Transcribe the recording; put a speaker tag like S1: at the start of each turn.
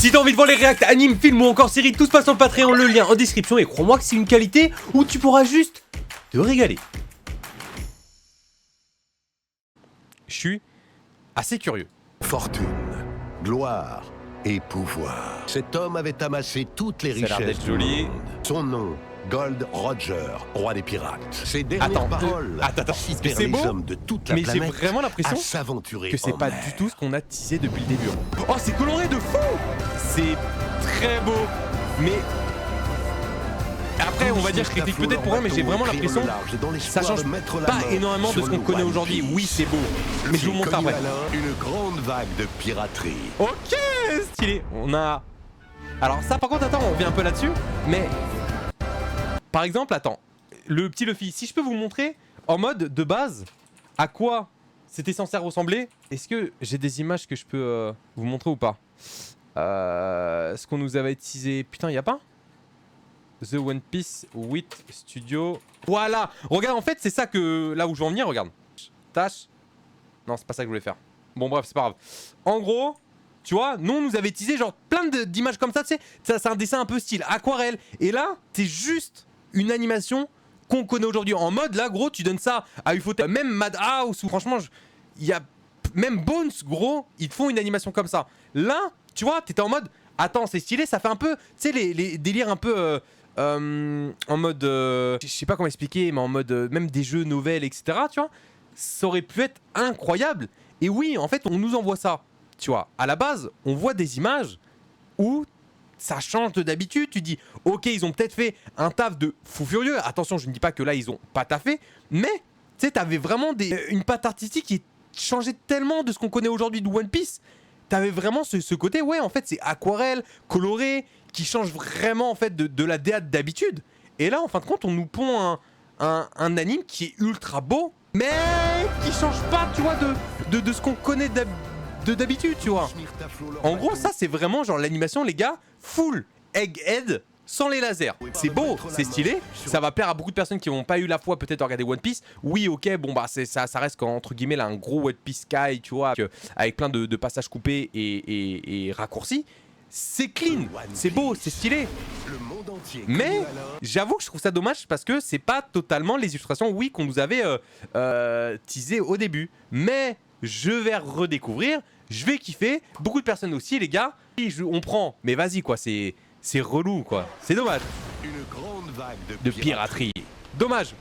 S1: Si t'as envie de voir les réacts, animes, films ou encore séries, tout se passe en Patreon, le lien en description et crois-moi que c'est une qualité où tu pourras juste te régaler. Je suis assez curieux.
S2: Fortune, gloire et pouvoir. Cet homme avait amassé toutes les
S1: Ça a l'air
S2: richesses
S1: d'être
S2: du
S1: joli.
S2: monde. Son nom, Gold Roger, roi des pirates. Ses dernières paroles
S1: Attends,
S2: incitèrent
S1: c'est
S2: les
S1: beau,
S2: hommes de toute la
S1: mais j'ai
S2: planète
S1: vraiment
S2: à
S1: l'impression
S2: s'aventurer
S1: que c'est
S2: en
S1: pas
S2: mer.
S1: du tout ce qu'on a teasé depuis le début. Oh, c'est coloré de fou. C'est très beau, mais après, on va dire, je critique peut-être pour rien, mais j'ai vraiment l'impression ça change pas énormément de ce qu'on connaît aujourd'hui. Oui, c'est beau, mais je vous montre après.
S2: Une grande vague de piraterie.
S1: Ok, stylé. On a... Alors ça, par contre, attends, on revient un peu là-dessus, mais... Par exemple, attends, le petit Luffy, si je peux vous montrer en mode de base à quoi c'était censé ressembler, est-ce que j'ai des images que je peux vous montrer ou pas? Ce qu'on nous avait teasé... Putain, y a pas The One Piece with Studio. Voilà. Regarde, en fait, c'est ça que... Là où je veux en venir, regarde. Tâche. Non, c'est pas ça que je voulais faire. Bon, bref, c'est pas grave. En gros, tu vois, nous, on nous avait teasé genre plein d'images comme ça, tu sais. C'est un dessin un peu style aquarelle. Et là, c'est juste une animation qu'on connaît aujourd'hui. En mode, là, gros, tu donnes ça à Ufotep. Même Madhouse, ou franchement, il y a... Même Bones, gros, ils te font une animation comme ça. Là, tu vois, t'étais en mode... Attends, c'est stylé, ça fait un peu... Tu sais, les délires un peu... en mode, je sais pas comment expliquer, mais en mode même des jeux nouvelles, etc. Tu vois, ça aurait pu être incroyable. Et oui, en fait, on nous envoie ça. Tu vois, à la base, on voit des images où ça change d'habitude. Tu dis, ok, ils ont peut-être fait un taf de fou furieux. Attention, je ne dis pas que là, ils ont pas taffé, mais tu sais, t'avais vraiment une patte artistique qui changeait tellement de ce qu'on connaît aujourd'hui de One Piece. T'avais vraiment ce côté, ouais, en fait, c'est aquarelle, coloré, qui change vraiment, en fait, de la DA d'habitude. Et là, en fin de compte, on nous pond un anime qui est ultra beau, mais qui change pas, tu vois, de ce qu'on connaît d'habitude, tu vois. En gros, ça, c'est vraiment, genre, l'animation, les gars, full Egghead, sans les lasers. C'est beau, c'est stylé, ça va plaire à beaucoup de personnes qui n'ont pas eu la foi peut-être à regarder One Piece. Oui, ok, bon bah ça reste entre guillemets là un gros One Piece Sky, tu vois, avec plein de passages coupés et raccourcis. C'est clean, c'est beau, c'est stylé. Mais j'avoue que je trouve ça dommage parce que c'est pas totalement les illustrations, oui, qu'on nous avait teasé au début. Mais je vais redécouvrir, je vais kiffer. Beaucoup de personnes aussi, les gars. On prend, mais vas-y quoi, c'est relou quoi, c'est dommage.
S2: Une grande vague
S1: De piraterie. Dommage.